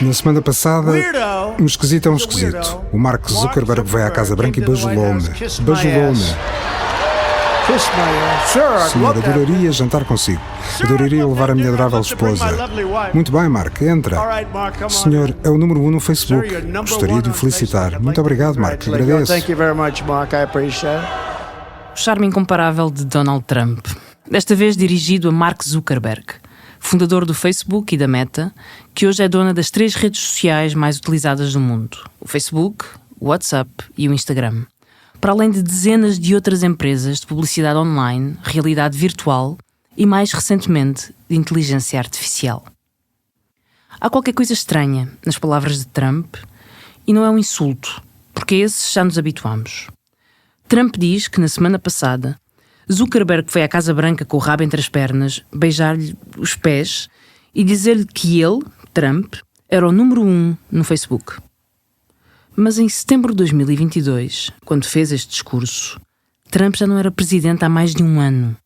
Na semana passada, um esquisito é um esquisito. O Mark Zuckerberg veio à Casa Branca e bajulou-me. Sim, adoraria jantar consigo. Adoraria levar a minha adorável esposa. Muito bem, Mark, entra. Senhor, é o número 1 no Facebook. Gostaria de o felicitar. Muito obrigado, Mark, agradeço. O charme incomparável de Donald Trump. Desta vez dirigido a Mark Zuckerberg, fundador do Facebook e da Meta, que hoje é dona das 3 redes sociais mais utilizadas do mundo: o Facebook, o WhatsApp e o Instagram. Para além de dezenas de outras empresas de publicidade online, realidade virtual e, mais recentemente, de inteligência artificial. Há qualquer coisa estranha nas palavras de Trump e não é um insulto, porque a esses já nos habituamos. Trump diz que, na semana passada, Zuckerberg foi à Casa Branca com o rabo entre as pernas, beijar-lhe os pés e dizer-lhe que ele, Trump, era o número 1 no Facebook. Mas em setembro de 2022, quando fez este discurso, Trump já não era presidente há mais de um ano.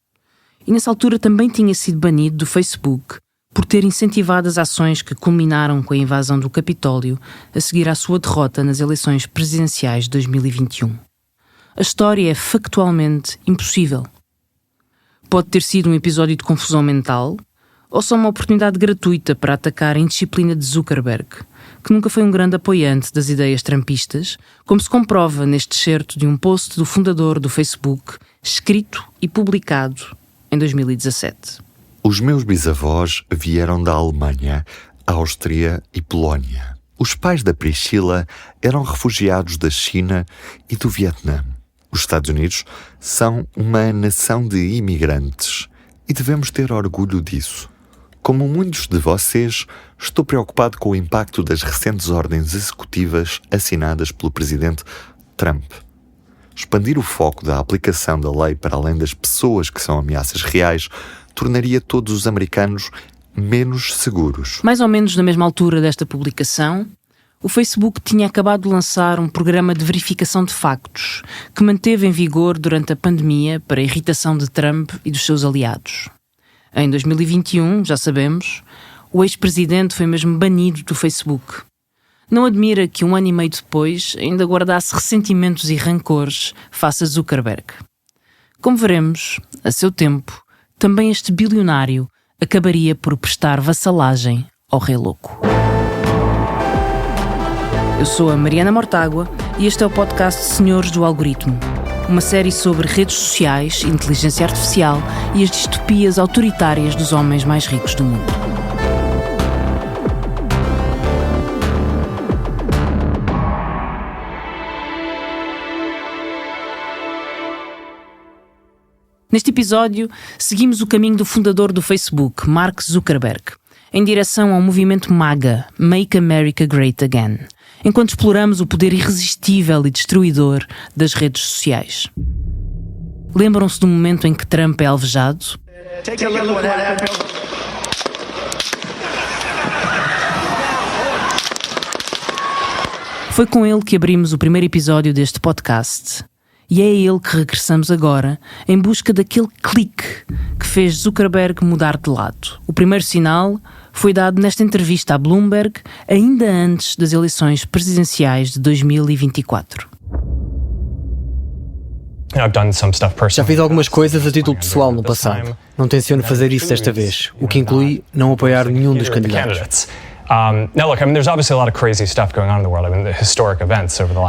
E nessa altura também tinha sido banido do Facebook por ter incentivado as ações que culminaram com a invasão do Capitólio a seguir à sua derrota nas eleições presidenciais de 2021. A história é factualmente impossível. Pode ter sido um episódio de confusão mental ou só uma oportunidade gratuita para atacar a indisciplina de Zuckerberg, que nunca foi um grande apoiante das ideias trumpistas, como se comprova neste excerto de um post do fundador do Facebook, escrito e publicado em 2017. Os meus bisavós vieram da Alemanha, Áustria e Polónia. Os pais da Priscila eram refugiados da China e do Vietnã. Os Estados Unidos são uma nação de imigrantes e devemos ter orgulho disso. Como muitos de vocês, estou preocupado com o impacto das recentes ordens executivas assinadas pelo presidente Trump. Expandir o foco da aplicação da lei para além das pessoas que são ameaças reais tornaria todos os americanos menos seguros. Mais ou menos na mesma altura desta publicação, o Facebook tinha acabado de lançar um programa de verificação de factos que manteve em vigor durante a pandemia para a irritação de Trump e dos seus aliados. Em 2021, já sabemos, o ex-presidente foi mesmo banido do Facebook. Não admira que um ano e meio depois ainda guardasse ressentimentos e rancores face a Zuckerberg. Como veremos, a seu tempo, também este bilionário acabaria por prestar vassalagem ao Rei Louco. Eu sou a Mariana Mortágua e este é o podcast Senhores do Algoritmo, uma série sobre redes sociais, inteligência artificial e as distopias autoritárias dos homens mais ricos do mundo. Neste episódio, seguimos o caminho do fundador do Facebook, Mark Zuckerberg, em direção ao movimento MAGA, Make America Great Again, enquanto exploramos o poder irresistível e destruidor das redes sociais. Lembram-se do momento em que Trump é alvejado? Foi com ele que abrimos o primeiro episódio deste podcast. E é a ele que regressamos agora, em busca daquele clique que fez Zuckerberg mudar de lado. O primeiro sinal foi dado nesta entrevista à Bloomberg, ainda antes das eleições presidenciais de 2024. Já fiz algumas coisas a título pessoal no passado. Não tenciono fazer isso desta vez, o que inclui não apoiar nenhum dos candidatos.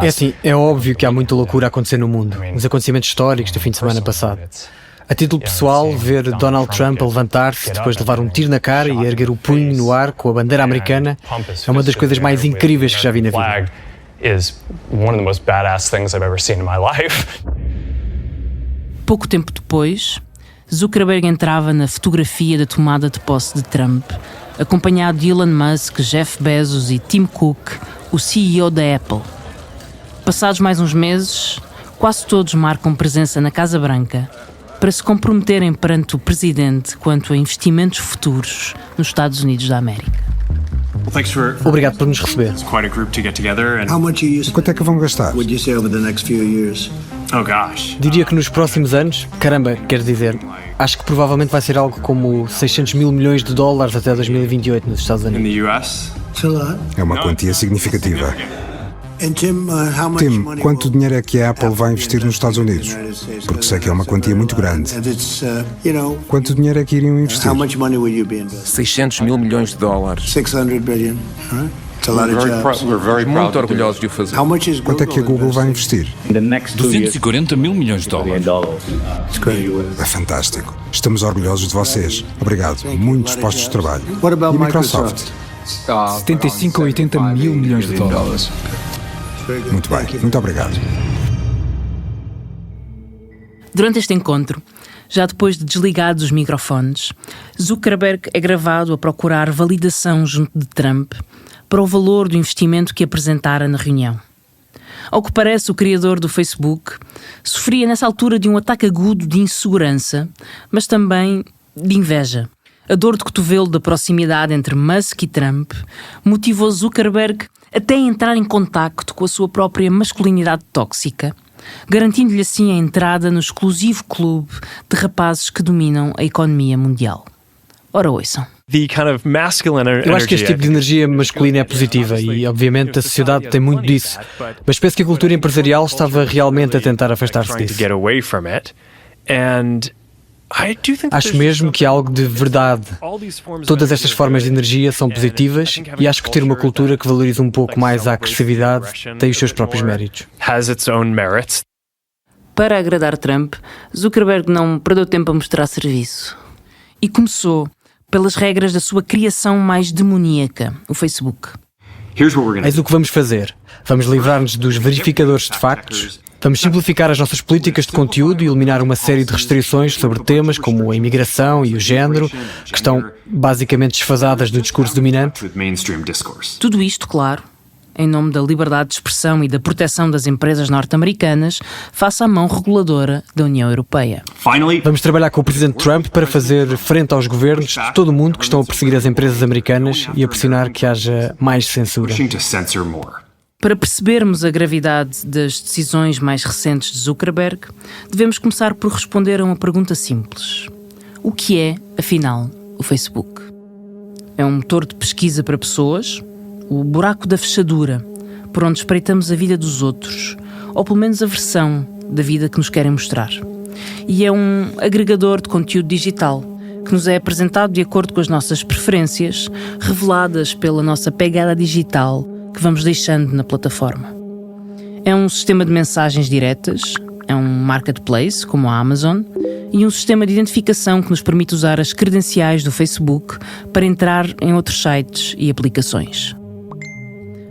É assim, é óbvio que há muita loucura a acontecer no mundo, os acontecimentos históricos do fim de semana passado. A título pessoal, ver Donald Trump a levantar-se depois de levar um tiro na cara e erguer o punho no ar com a bandeira americana é uma das coisas mais incríveis que já vi na vida. Pouco tempo depois, Zuckerberg entrava na fotografia da tomada de posse de Trump, acompanhado de Elon Musk, Jeff Bezos e Tim Cook, o CEO da Apple. Passados mais uns meses, quase todos marcam presença na Casa Branca para se comprometerem perante o presidente quanto a investimentos futuros nos Estados Unidos da América. Obrigado por nos receber. Quanto é que vão gastar? Diria que nos próximos anos, caramba, quer dizer, acho que provavelmente vai ser algo como 600 mil milhões de dólares até 2028 nos Estados Unidos. É uma quantia significativa. Tim, quanto dinheiro é que a Apple vai investir nos Estados Unidos? Porque sei que é uma quantia muito grande. Quanto dinheiro é que iriam investir? 600 mil milhões de dólares. Muito orgulhosos de o fazer. Quanto é que a Google vai investir? 240 mil milhões de dólares. É fantástico. Estamos orgulhosos de vocês. Obrigado. Muitos postos de trabalho. E a Microsoft? 75 a 80 mil milhões de dólares. Muito bem. Muito obrigado. Durante este encontro, já depois de desligados os microfones, Zuckerberg é gravado a procurar validação junto de Trump para o valor do investimento que apresentara na reunião. Ao que parece, o criador do Facebook sofria nessa altura de um ataque agudo de insegurança, mas também de inveja. A dor de cotovelo da proximidade entre Musk e Trump motivou Zuckerberg até a entrar em contacto com a sua própria masculinidade tóxica, garantindo-lhe assim a entrada no exclusivo clube de rapazes que dominam a economia mundial. Ora, ouçam. Eu acho que este tipo de energia masculina é positiva e, obviamente, a sociedade tem muito disso. Mas penso que a cultura empresarial estava realmente a tentar afastar-se disso. Acho mesmo que há algo de verdade. Todas estas formas de energia são positivas e acho que ter uma cultura que valoriza um pouco mais a agressividade tem os seus próprios méritos. Para agradar Trump, Zuckerberg não perdeu tempo a mostrar serviço. E começou pelas regras da sua criação mais demoníaca, o Facebook. Eis o que vamos fazer. Vamos livrar-nos dos verificadores de factos, vamos simplificar as nossas políticas de conteúdo e eliminar uma série de restrições sobre temas como a imigração e o género, que estão basicamente desfasadas do discurso dominante. Tudo isto, claro, em nome da liberdade de expressão e da proteção das empresas norte-americanas face à mão reguladora da União Europeia. Vamos trabalhar com o Presidente Trump para fazer frente aos governos de todo o mundo que estão a perseguir as empresas americanas e a pressionar que haja mais censura. Para percebermos a gravidade das decisões mais recentes de Zuckerberg, devemos começar por responder a uma pergunta simples. O que é, afinal, o Facebook? É um motor de pesquisa para pessoas? O buraco da fechadura, por onde espreitamos a vida dos outros, ou pelo menos a versão da vida que nos querem mostrar. E é um agregador de conteúdo digital, que nos é apresentado de acordo com as nossas preferências, reveladas pela nossa pegada digital que vamos deixando na plataforma. É um sistema de mensagens diretas, é um marketplace, como a Amazon, e um sistema de identificação que nos permite usar as credenciais do Facebook para entrar em outros sites e aplicações.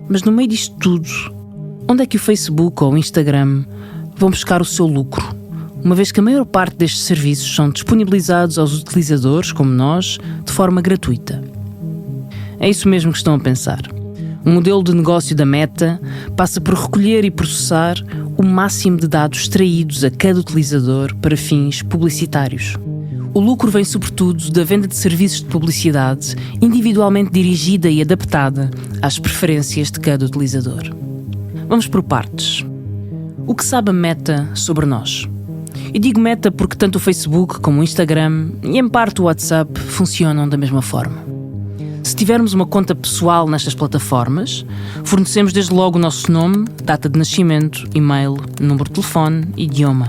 Mas no meio disto tudo, onde é que o Facebook ou o Instagram vão buscar o seu lucro, uma vez que a maior parte destes serviços são disponibilizados aos utilizadores, como nós, de forma gratuita? É isso mesmo que estão a pensar. O modelo de negócio da Meta passa por recolher e processar o máximo de dados extraídos a cada utilizador para fins publicitários. O lucro vem sobretudo da venda de serviços de publicidade individualmente dirigida e adaptada às preferências de cada utilizador. Vamos por partes. O que sabe a Meta sobre nós? E digo Meta porque tanto o Facebook como o Instagram e em parte o WhatsApp funcionam da mesma forma. Se tivermos uma conta pessoal nestas plataformas, fornecemos desde logo o nosso nome, data de nascimento, e-mail, número de telefone e idioma.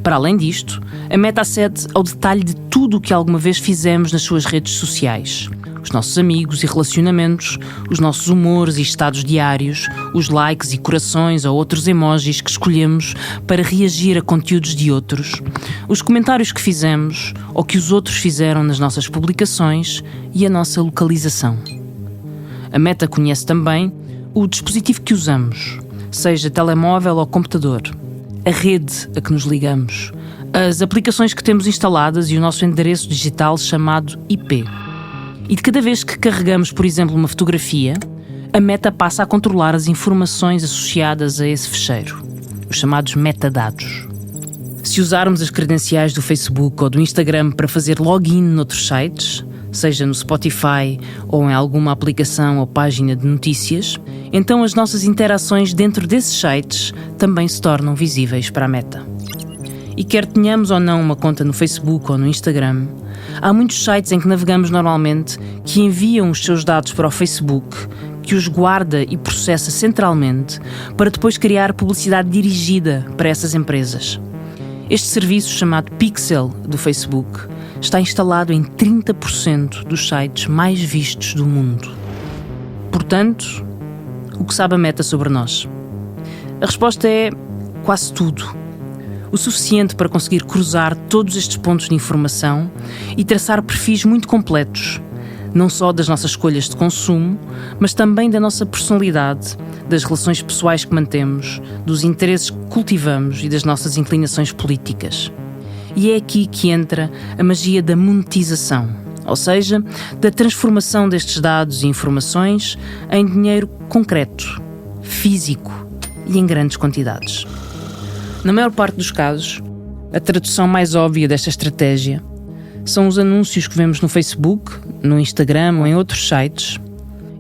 Para além disto, a Meta acede ao detalhe de tudo o que alguma vez fizemos nas suas redes sociais. Os nossos amigos e relacionamentos, os nossos humores e estados diários, os likes e corações ou outros emojis que escolhemos para reagir a conteúdos de outros, os comentários que fizemos ou que os outros fizeram nas nossas publicações e a nossa localização. A Meta conhece também o dispositivo que usamos, seja telemóvel ou computador, a rede a que nos ligamos, as aplicações que temos instaladas e o nosso endereço digital chamado IP. E de cada vez que carregamos, por exemplo, uma fotografia, a Meta passa a controlar as informações associadas a esse ficheiro, os chamados metadados. Se usarmos as credenciais do Facebook ou do Instagram para fazer login noutros sites, seja no Spotify ou em alguma aplicação ou página de notícias, então as nossas interações dentro desses sites também se tornam visíveis para a Meta. E quer tenhamos ou não uma conta no Facebook ou no Instagram, há muitos sites em que navegamos normalmente que enviam os seus dados para o Facebook, que os guarda e processa centralmente para depois criar publicidade dirigida para essas empresas. Este serviço, chamado Pixel do Facebook, está instalado em 30% dos sites mais vistos do mundo. Portanto, o que sabe a Meta sobre nós? A resposta é quase tudo. O suficiente para conseguir cruzar todos estes pontos de informação e traçar perfis muito completos, não só das nossas escolhas de consumo, mas também da nossa personalidade, das relações pessoais que mantemos, dos interesses que cultivamos e das nossas inclinações políticas. E é aqui que entra a magia da monetização, ou seja, da transformação destes dados e informações em dinheiro concreto, físico e em grandes quantidades. Na maior parte dos casos, a tradução mais óbvia desta estratégia são os anúncios que vemos no Facebook, no Instagram ou em outros sites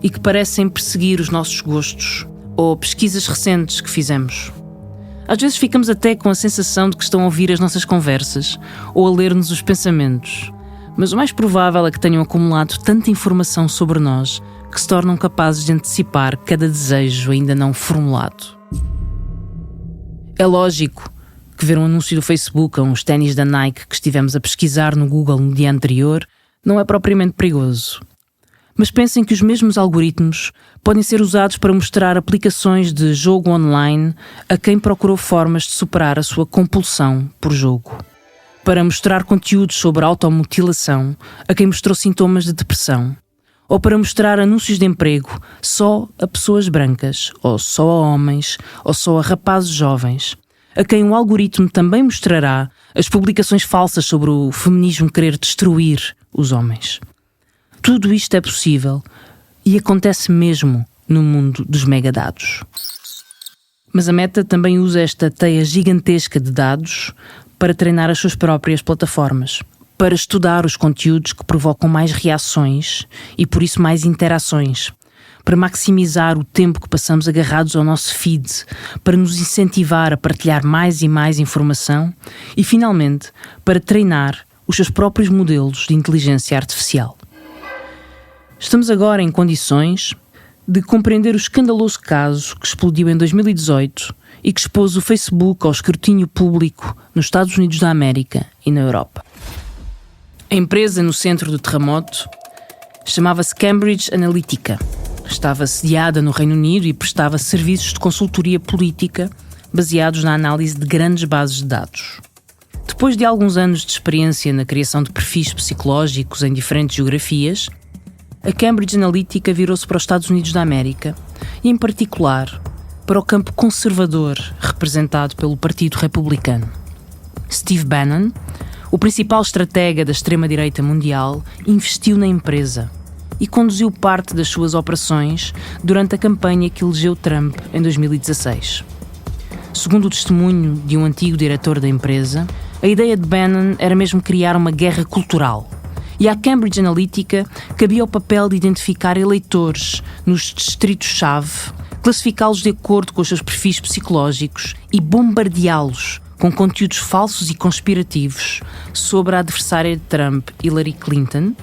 e que parecem perseguir os nossos gostos ou pesquisas recentes que fizemos. Às vezes ficamos até com a sensação de que estão a ouvir as nossas conversas ou a ler-nos os pensamentos, mas o mais provável é que tenham acumulado tanta informação sobre nós que se tornam capazes de antecipar cada desejo ainda não formulado. É lógico que ver um anúncio do Facebook a uns ténis da Nike que estivemos a pesquisar no Google no dia anterior não é propriamente perigoso. Mas pensem que os mesmos algoritmos podem ser usados para mostrar aplicações de jogo online a quem procurou formas de superar a sua compulsão por jogo. Para mostrar conteúdos sobre automutilação a quem mostrou sintomas de depressão. Ou para mostrar anúncios de emprego só a pessoas brancas, ou só a homens, ou só a rapazes jovens, a quem o algoritmo também mostrará as publicações falsas sobre o feminismo querer destruir os homens. Tudo isto é possível e acontece mesmo no mundo dos megadados. Mas a Meta também usa esta teia gigantesca de dados para treinar as suas próprias plataformas, para estudar os conteúdos que provocam mais reações e, por isso, mais interações, para maximizar o tempo que passamos agarrados ao nosso feed, para nos incentivar a partilhar mais e mais informação e, finalmente, para treinar os seus próprios modelos de inteligência artificial. Estamos agora em condições de compreender o escandaloso caso que explodiu em 2018 e que expôs o Facebook ao escrutínio público nos Estados Unidos da América e na Europa. A empresa no centro do terremoto chamava-se Cambridge Analytica. Estava sediada no Reino Unido e prestava serviços de consultoria política baseados na análise de grandes bases de dados. Depois de alguns anos de experiência na criação de perfis psicológicos em diferentes geografias, a Cambridge Analytica virou-se para os Estados Unidos da América e, em particular, para o campo conservador representado pelo Partido Republicano. Steve Bannon, o principal estratega da extrema-direita mundial, investiu na empresa e conduziu parte das suas operações durante a campanha que elegeu Trump em 2016. Segundo o testemunho de um antigo diretor da empresa, a ideia de Bannon era mesmo criar uma guerra cultural. E à Cambridge Analytica cabia o papel de identificar eleitores nos distritos-chave, classificá-los de acordo com os seus perfis psicológicos e bombardeá-los com conteúdos falsos e conspirativos sobre a adversária de Trump, Hillary Clinton,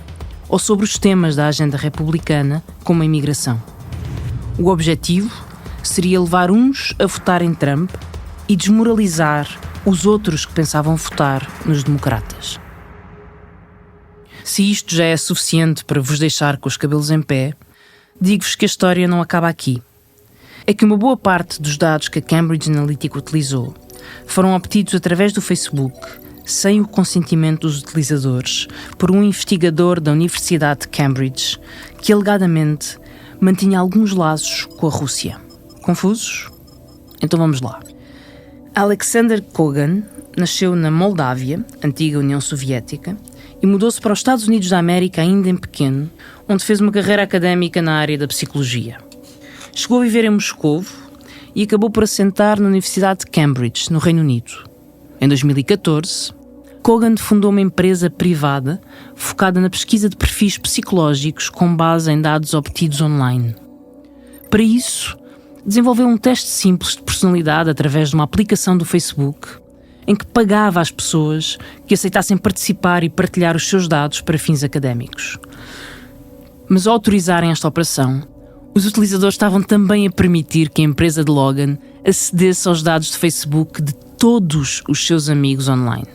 ou sobre os temas da agenda republicana, como a imigração. O objetivo seria levar uns a votar em Trump e desmoralizar os outros que pensavam votar nos democratas. Se isto já é suficiente para vos deixar com os cabelos em pé, digo-vos que a história não acaba aqui. É que uma boa parte dos dados que a Cambridge Analytica utilizou foram obtidos através do Facebook, sem o consentimento dos utilizadores, por um investigador da Universidade de Cambridge, que alegadamente mantinha alguns laços com a Rússia. Confusos? Então vamos lá. Alexander Kogan nasceu na Moldávia, antiga União Soviética, e mudou-se para os Estados Unidos da América ainda em pequeno, onde fez uma carreira académica na área da psicologia. Chegou a viver em Moscovo e acabou por assentar na Universidade de Cambridge, no Reino Unido. Em 2014, Kogan fundou uma empresa privada focada na pesquisa de perfis psicológicos com base em dados obtidos online. Para isso, desenvolveu um teste simples de personalidade através de uma aplicação do Facebook, em que pagava às pessoas que aceitassem participar e partilhar os seus dados para fins académicos. Mas ao autorizarem esta operação, os utilizadores estavam também a permitir que a empresa de Logan acedesse aos dados de Facebook de todos os seus amigos online.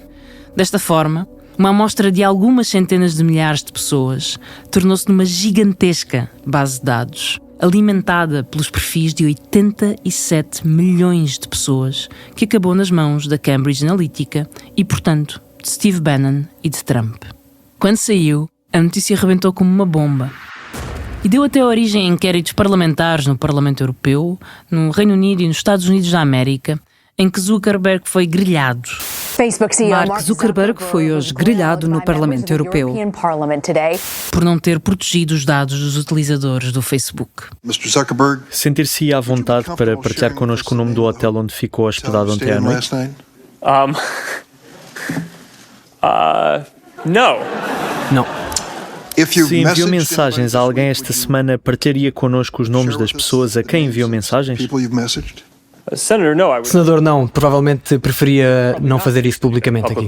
Desta forma, uma amostra de algumas centenas de milhares de pessoas tornou-se numa gigantesca base de dados, alimentada pelos perfis de 87 milhões de pessoas, que acabou nas mãos da Cambridge Analytica e, portanto, de Steve Bannon e de Trump. Quando saiu, a notícia arrebentou como uma bomba e deu até origem a inquéritos parlamentares no Parlamento Europeu, no Reino Unido e nos Estados Unidos da América, em que Zuckerberg foi grelhado. Mark Zuckerberg foi hoje grelhado no Parlamento Europeu Por não ter protegido os dados dos utilizadores do Facebook. Sentir-se à vontade para partilhar connosco o nome do hotel onde ficou hospedado ontem à noite? Não. Se enviou mensagens a alguém esta semana, partilharia connosco os nomes das pessoas a quem enviou mensagens? Senador, não. Provavelmente preferia não fazer isso publicamente aqui.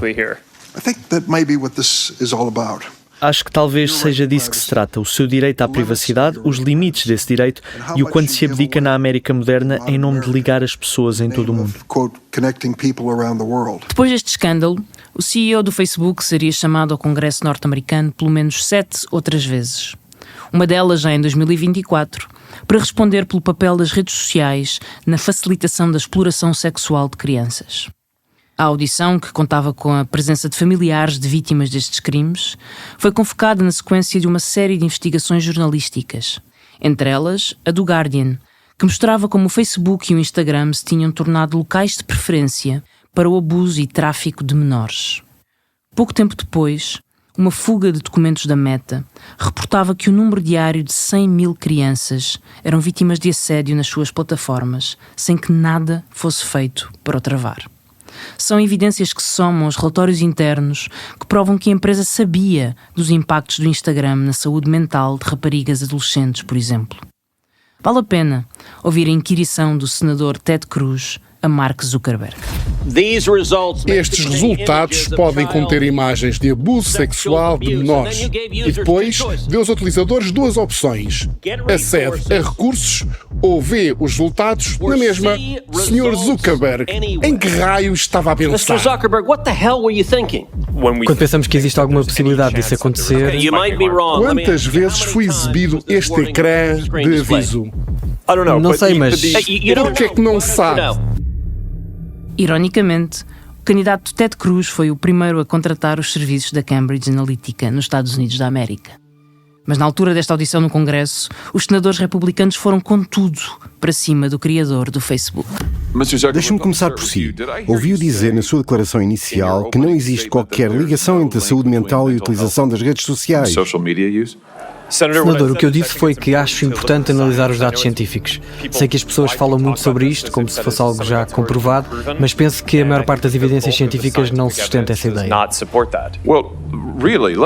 Acho que talvez seja disso que se trata, o seu direito à privacidade, os limites desse direito e o quanto se abdica na América moderna em nome de ligar as pessoas em todo o mundo. Depois deste escândalo, o CEO do Facebook seria chamado ao Congresso norte-americano pelo menos 7 outras vezes. Uma delas já em 2024, para responder pelo papel das redes sociais na facilitação da exploração sexual de crianças. A audição, que contava com a presença de familiares de vítimas destes crimes, foi convocada na sequência de uma série de investigações jornalísticas, entre elas a do Guardian, que mostrava como o Facebook e o Instagram se tinham tornado locais de preferência para o abuso e tráfico de menores. Pouco tempo depois, uma fuga de documentos da Meta reportava que o número diário de 100 mil crianças eram vítimas de assédio nas suas plataformas, sem que nada fosse feito para o travar. São evidências que se somam aos relatórios internos que provam que a empresa sabia dos impactos do Instagram na saúde mental de raparigas adolescentes, por exemplo. Vale a pena ouvir a inquirição do senador Ted Cruz a Mark Zuckerberg. Estes resultados podem conter imagens de abuso sexual de menores e depois dê aos utilizadores duas opções: acede a recursos ou vê os resultados na mesma. Sr. Zuckerberg, em que raio estava a pensar? Quando pensamos que existe alguma possibilidade disso acontecer... Quantas vezes foi exibido este ecrã de aviso? Não sei, mas... Por que é que não sabe? Ironicamente, o candidato Ted Cruz foi o primeiro a contratar os serviços da Cambridge Analytica nos Estados Unidos da América. Mas na altura desta audição no Congresso, os senadores republicanos foram com tudo para cima do criador do Facebook. Deixe-me começar por si. Ouviu dizer na sua declaração inicial que não existe qualquer ligação entre a saúde mental e a utilização das redes sociais. Senador, o que eu disse foi que acho importante analisar os dados científicos. Sei que as pessoas falam muito sobre isto, como se fosse algo já comprovado, mas penso que a maior parte das evidências científicas não sustenta essa ideia.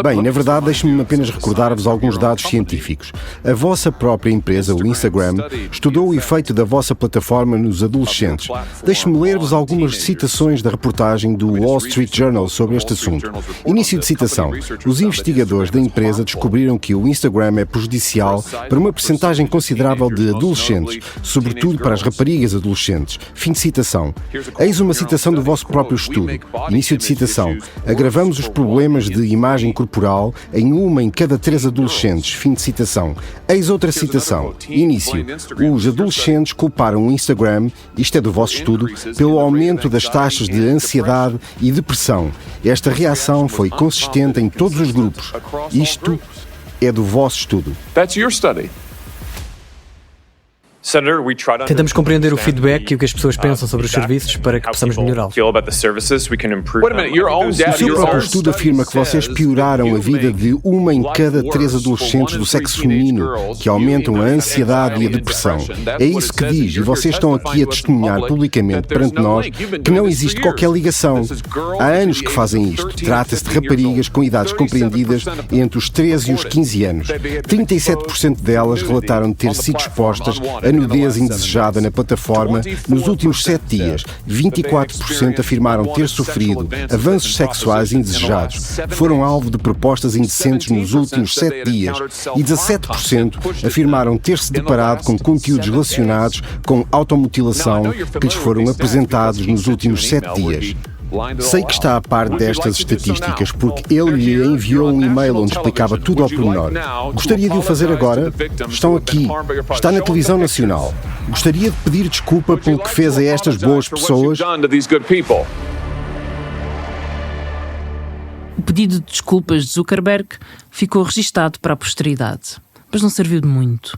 Bem, na verdade, deixe-me apenas recordar-vos alguns dados científicos. A vossa própria empresa, o Instagram, estudou o efeito da vossa plataforma nos adolescentes. Deixe-me ler-vos algumas citações da reportagem do Wall Street Journal sobre este assunto. Início de citação. Os investigadores da empresa descobriram que o Instagram é prejudicial para uma percentagem considerável de adolescentes, sobretudo para as raparigas adolescentes. Fim de citação. Eis uma citação do vosso próprio estudo. Início de citação. Agravamos os problemas de imagem corporal em uma em cada 3 adolescentes. Fim de citação. Eis outra citação. Início. Os adolescentes culparam o Instagram, isto é do vosso estudo, pelo aumento das taxas de ansiedade e depressão. Esta reação foi consistente em todos os grupos. Isto é do vosso estudo. Tentamos compreender o feedback e o que as pessoas pensam sobre os serviços para que possamos melhorá-los. O seu próprio estudo afirma que vocês pioraram a vida de uma em cada 3 adolescentes do sexo feminino, que aumentam a ansiedade e a depressão. É isso que diz, e vocês estão aqui a testemunhar publicamente perante nós que não existe qualquer ligação. Há anos que fazem isto. Trata-se de raparigas com idades compreendidas entre os 13 e os 15 anos. 37% delas relataram ter sido expostas a nudez indesejada na plataforma nos últimos 7 dias. 24% afirmaram ter sofrido avanços sexuais indesejados, foram alvo de propostas indecentes nos últimos 7 dias e 17% afirmaram ter-se deparado com conteúdos relacionados com automutilação que lhes foram apresentados nos últimos 7 dias. Sei que está a par destas estatísticas porque ele lhe enviou um e-mail onde explicava tudo ao pormenor. Gostaria de o fazer agora? Estão aqui. Está na televisão nacional. Gostaria de pedir desculpa pelo que fez a estas boas pessoas. O pedido de desculpas de Zuckerberg ficou registado para a posteridade, mas não serviu de muito.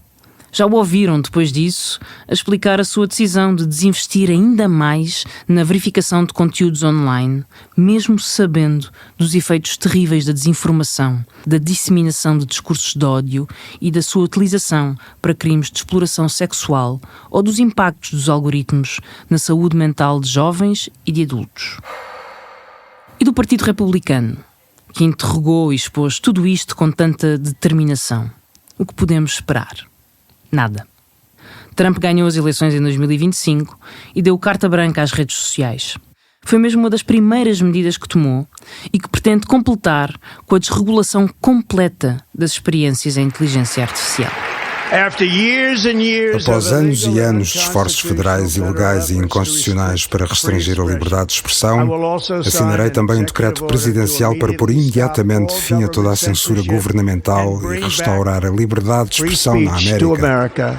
Já o ouviram, depois disso, a explicar a sua decisão de desinvestir ainda mais na verificação de conteúdos online, mesmo sabendo dos efeitos terríveis da desinformação, da disseminação de discursos de ódio e da sua utilização para crimes de exploração sexual ou dos impactos dos algoritmos na saúde mental de jovens e de adultos. E do Partido Republicano, que interrogou e expôs tudo isto com tanta determinação. O que podemos esperar? Nada. Trump ganhou as eleições em 2025 e deu carta branca às redes sociais. Foi mesmo uma das primeiras medidas que tomou e que pretende completar com a desregulação completa das experiências em inteligência artificial. Após anos e anos de esforços federais ilegais e inconstitucionais para restringir a liberdade de expressão, assinarei também um decreto presidencial para pôr imediatamente fim a toda a censura governamental e restaurar a liberdade de expressão na América.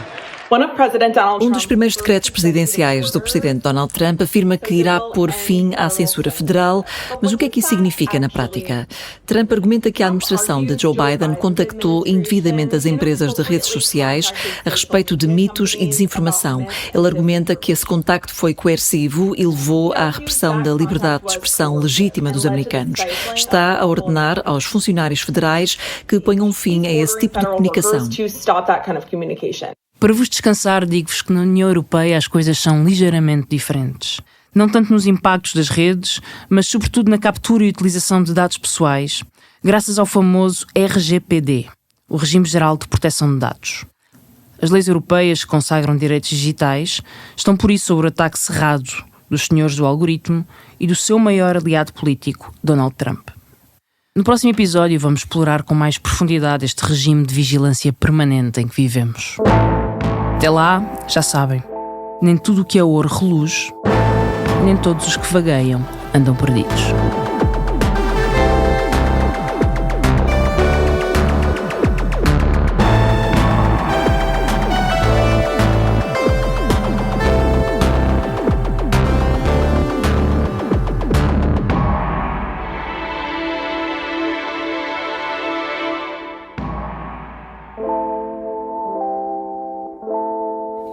Um dos primeiros decretos presidenciais do presidente Donald Trump afirma que irá pôr fim à censura federal, mas o que é que isso significa na prática? Trump argumenta que a administração de Joe Biden contactou indevidamente as empresas de redes sociais a respeito de mitos e desinformação. Ele argumenta que esse contacto foi coercivo e levou à repressão da liberdade de expressão legítima dos americanos. Está a ordenar aos funcionários federais que ponham fim a esse tipo de comunicação. Para vos descansar, digo-vos que na União Europeia as coisas são ligeiramente diferentes. Não tanto nos impactos das redes, mas sobretudo na captura e utilização de dados pessoais, graças ao famoso RGPD, o Regime Geral de Proteção de Dados. As leis europeias que consagram direitos digitais estão por isso sob o ataque cerrado dos senhores do algoritmo e do seu maior aliado político, Donald Trump. No próximo episódio vamos explorar com mais profundidade este regime de vigilância permanente em que vivemos. Até lá, já sabem, nem tudo o que é ouro reluz, nem todos os que vagueiam andam perdidos.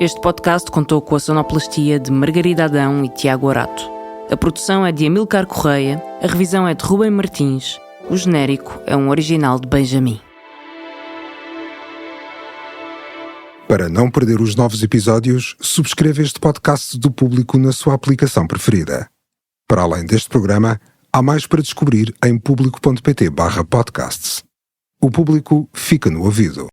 Este podcast contou com a sonoplastia de Margarida Adão e Tiago Arato. A produção é de Amilcar Correia, a revisão é de Rubem Martins, o genérico é um original de Benjamin. Para não perder os novos episódios, subscreva este podcast do Público na sua aplicação preferida. Para além deste programa, há mais para descobrir em público.pt/podcasts. O Público fica no ouvido.